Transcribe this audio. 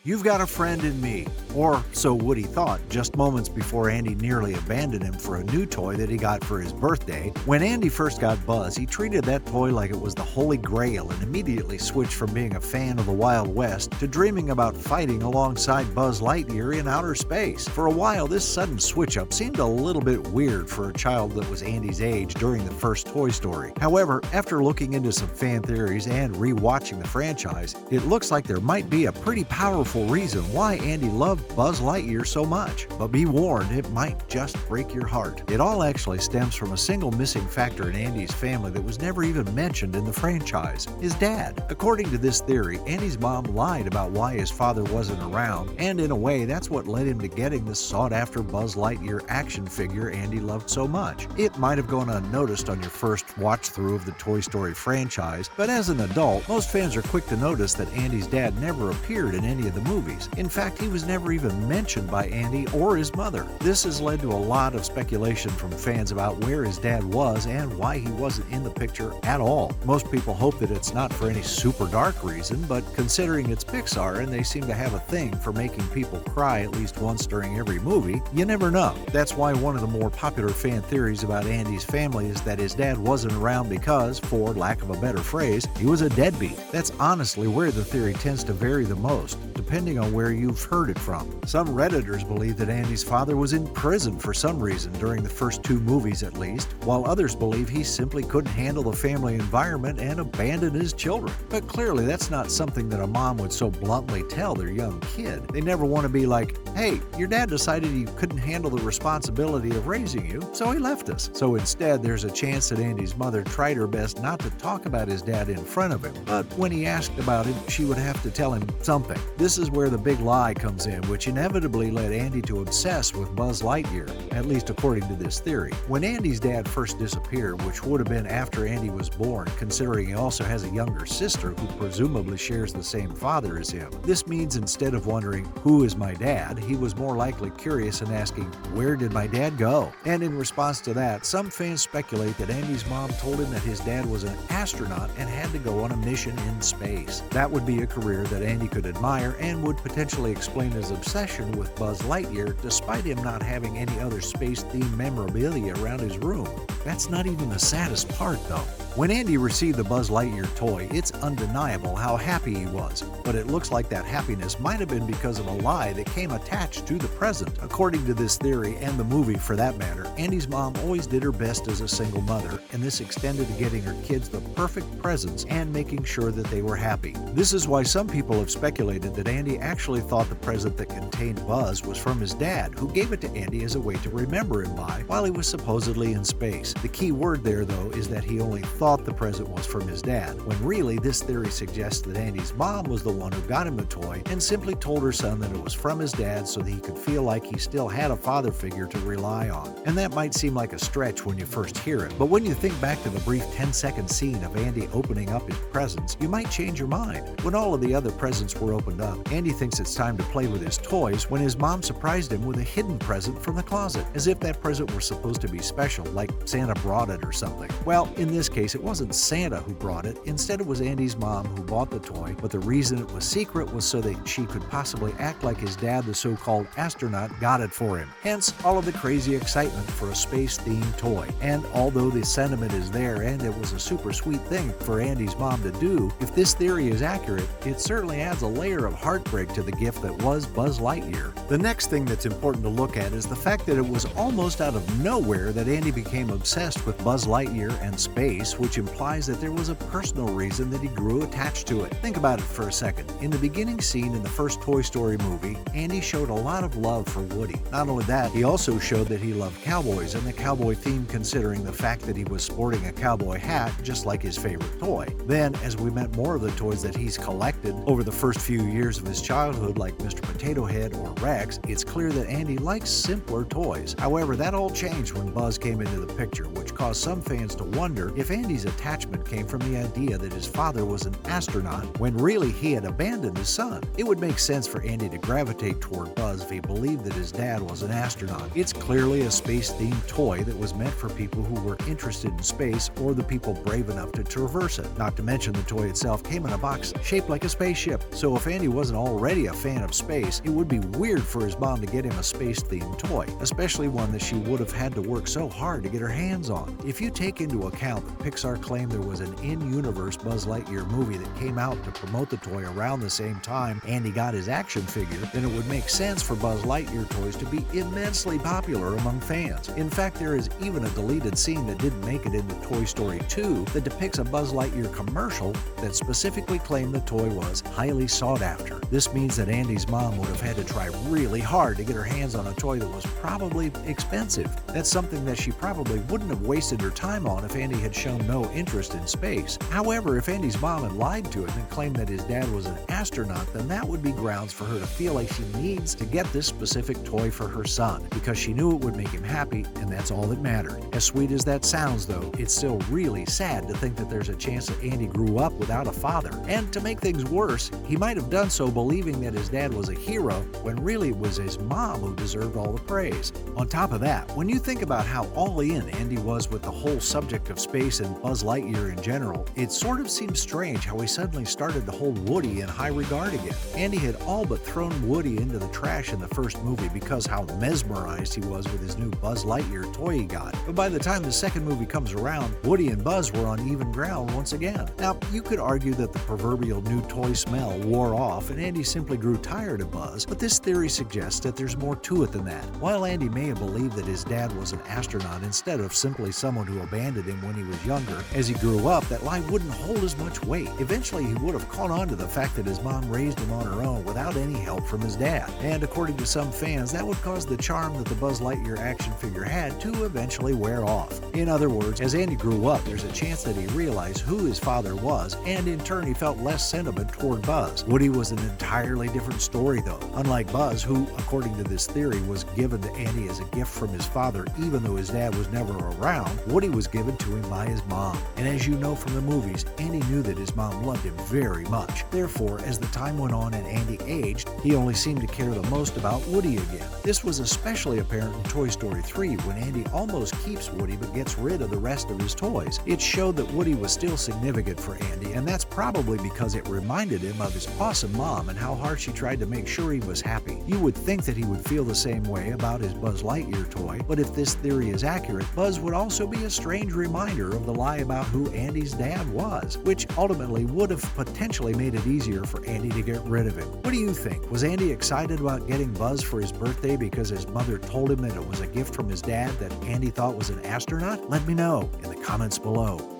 "You've got a friend in me." Or so Woody thought just moments before Andy nearly abandoned him for a new toy that he got for his birthday. When Andy first got Buzz, he treated that toy like it was the holy grail and immediately switched from being a fan of the Wild West to dreaming about fighting alongside Buzz Lightyear in outer space. For a while, this sudden switch-up seemed a little bit weird for a child that was Andy's age during the first Toy Story. However, after looking into some fan theories and re-watching the franchise, it looks like there might be a pretty powerful reason why Andy loved Buzz Lightyear so much. But be warned, it might just break your heart. It all actually stems from a single missing factor in Andy's family that was never even mentioned in the franchise: his dad. According to this theory, Andy's mom lied about why his father wasn't around, and in a way, that's what led him to getting the sought-after Buzz Lightyear action figure Andy loved so much. It might have gone unnoticed on your first watch-through of the Toy Story franchise, but as an adult, most fans are quick to notice that Andy's dad never appeared in any of the movies. In fact, he was never even mentioned by Andy or his mother. This has led to a lot of speculation from fans about where his dad was and why he wasn't in the picture at all. Most people hope that it's not for any super dark reason, but considering it's Pixar and they seem to have a thing for making people cry at least once during every movie, you never know. That's why one of the more popular fan theories about Andy's family is that his dad wasn't around because, for lack of a better phrase, he was a deadbeat. That's honestly where the theory tends to vary the most, depending on where you've heard it from. Some Redditors believe that Andy's father was in prison for some reason during the first two movies at least, while others believe he simply couldn't handle the family environment and abandoned his children. But clearly that's not something that a mom would so bluntly tell their young kid. They never want to be like, "Hey, your dad decided he couldn't handle the responsibility of raising you, so he left us." So instead, there's a chance that Andy's mother tried her best not to talk about his dad in front of him, but when he asked about it, she would have to tell him something. This is where the big lie comes in, which inevitably led Andy to obsess with Buzz Lightyear, at least according to this theory. When Andy's dad first disappeared, which would have been after Andy was born, considering he also has a younger sister who presumably shares the same father as him, this means instead of wondering, "Who is my dad?" he was more likely curious and asking, "Where did my dad go?" And in response to that, some fans speculate that Andy's mom told him that his dad was an astronaut and had to go on a mission in space. That would be a career that Andy could admire and would potentially explain his obsession with Buzz Lightyear despite him not having any other space-themed memorabilia around his room. That's not even the saddest part, though. When Andy received the Buzz Lightyear toy, it's undeniable how happy he was, but it looks like that happiness might have been because of a lie that came attached to the present. According to this theory, and the movie for that matter, Andy's mom always did her best as a single mother, and this extended to getting her kids the perfect presents and making sure that they were happy. This is why some people have speculated that Andy actually thought the present that contained Buzz was from his dad, who gave it to Andy as a way to remember him by while he was supposedly in space. The key word there, though, is that he only thought the present was from his dad, when really this theory suggests that Andy's mom was the one who got him the toy and simply told her son that it was from his dad so that he could feel like he still had a father figure to rely on. And that might seem like a stretch when you first hear it, but when you think back to the brief 10-second scene of Andy opening up his presents, you might change your mind. When all of the other presents were opened up, Andy thinks it's time to play with his toys when his mom surprised him with a hidden present from the closet, as if that present were supposed to be special, like Santa brought it or something. Well, in this case, it wasn't Santa who brought it. Instead, it was Andy's mom who bought the toy, but the reason it was secret was so that she could possibly act like his dad, the so-called astronaut, got it for him. Hence, all of the crazy excitement for a space-themed toy. And although the sentiment is there and it was a super sweet thing for Andy's mom to do, if this theory is accurate, it certainly adds a layer of heartbreak to the gift that was Buzz Lightyear. The next thing that's important to look at is the fact that it was almost out of nowhere that Andy became obsessed with Buzz Lightyear and space, which implies that there was a personal reason that he grew attached to it. Think about it for a second. In the beginning scene in the first Toy Story movie, Andy showed a lot of love for Woody. Not only that, he also showed that he loved cowboys and the cowboy theme, considering the fact that he was sporting a cowboy hat just like his favorite toy. Then, as we met more of the toys that he's collected over the first few years of his childhood, like Mr. Potato Potato Head or Rex, it's clear that Andy likes simpler toys. However, that all changed when Buzz came into the picture, which caused some fans to wonder if Andy's attachment came from the idea that his father was an astronaut when really he had abandoned his son. It would make sense for Andy to gravitate toward Buzz if he believed that his dad was an astronaut. It's clearly a space-themed toy that was meant for people who were interested in space or the people brave enough to traverse it. Not to mention the toy itself came in a box shaped like a spaceship, so if Andy wasn't already a fan of space, it would be weird for his mom to get him a space-themed toy, especially one that she would have had to work so hard to get her hands on. If you take into account that Pixar claimed there was an in-universe Buzz Lightyear movie that came out to promote the toy around the same time Andy got his action figure, then it would make sense for Buzz Lightyear toys to be immensely popular among fans. In fact, there is even a deleted scene that didn't make it into Toy Story 2 that depicts a Buzz Lightyear commercial that specifically claimed the toy was highly sought after. This means that Andy's mom would have had to try really hard to get her hands on a toy that was probably expensive. That's something that she probably wouldn't have wasted her time on if Andy had shown no interest in space. However, if Andy's mom had lied to him and claimed that his dad was an astronaut, then that would be grounds for her to feel like she needs to get this specific toy for her son, because she knew it would make him happy, and that's all that mattered. As sweet as that sounds, though, it's still really sad to think that there's a chance that Andy grew up without a father. And to make things worse, he might have done so believing that his dad was a hero when really it was his mom who deserved all the praise. On top of that, when you think about how all in Andy was with the whole subject of space and Buzz Lightyear in general, it sort of seems strange how he suddenly started to hold Woody in high regard again. Andy had all but thrown Woody into the trash in the first movie because how mesmerized he was with his new Buzz Lightyear toy he got. But by the time the second movie comes around, Woody and Buzz were on even ground once again. Now, you could argue that the proverbial new toy smell wore off and Andy simply grew tired of Buzz, but this theory suggests that there's more to it than that. While Andy may have believed that his dad was an astronaut instead of simply someone who abandoned him when he was younger, as he grew up, that lie wouldn't hold as much weight. Eventually, he would have caught on to the fact that his mom raised him on her own without any help from his dad. And according to some fans, that would cause the charm that the Buzz Lightyear action figure had to eventually wear off. In other words, as Andy grew up, there's a chance that he realized who his father was, and in turn he felt less sentiment toward Buzz. Woody was an entirely different story though. Unlike Buzz, who, according to this theory, was given to Andy as a gift from his father even though his dad was never around, Woody was given to him by his mom. And as you know from the movies, Andy knew that his mom loved him very much. Therefore, as the time went on and Andy aged, he only seemed to care the most about Woody again. This was especially apparent in Toy Story 3 when Andy almost keeps Woody but gets rid of the rest of his toys. It showed that Woody was still significant for Andy, and that's probably because it reminded him of his awesome mom and how hard she tried to make sure he was happy. You would think that he would feel the same way about his Buzz Lightyear toy, but if this theory is accurate, Buzz would also be a strange reminder of the lie about who Andy's dad was, which ultimately would have potentially made it easier for Andy to get rid of him. What do you think? Was Andy excited about getting Buzz for his birthday because his mother told him that it was a gift from his dad that Andy thought was an astronaut? Let me know in the comments below.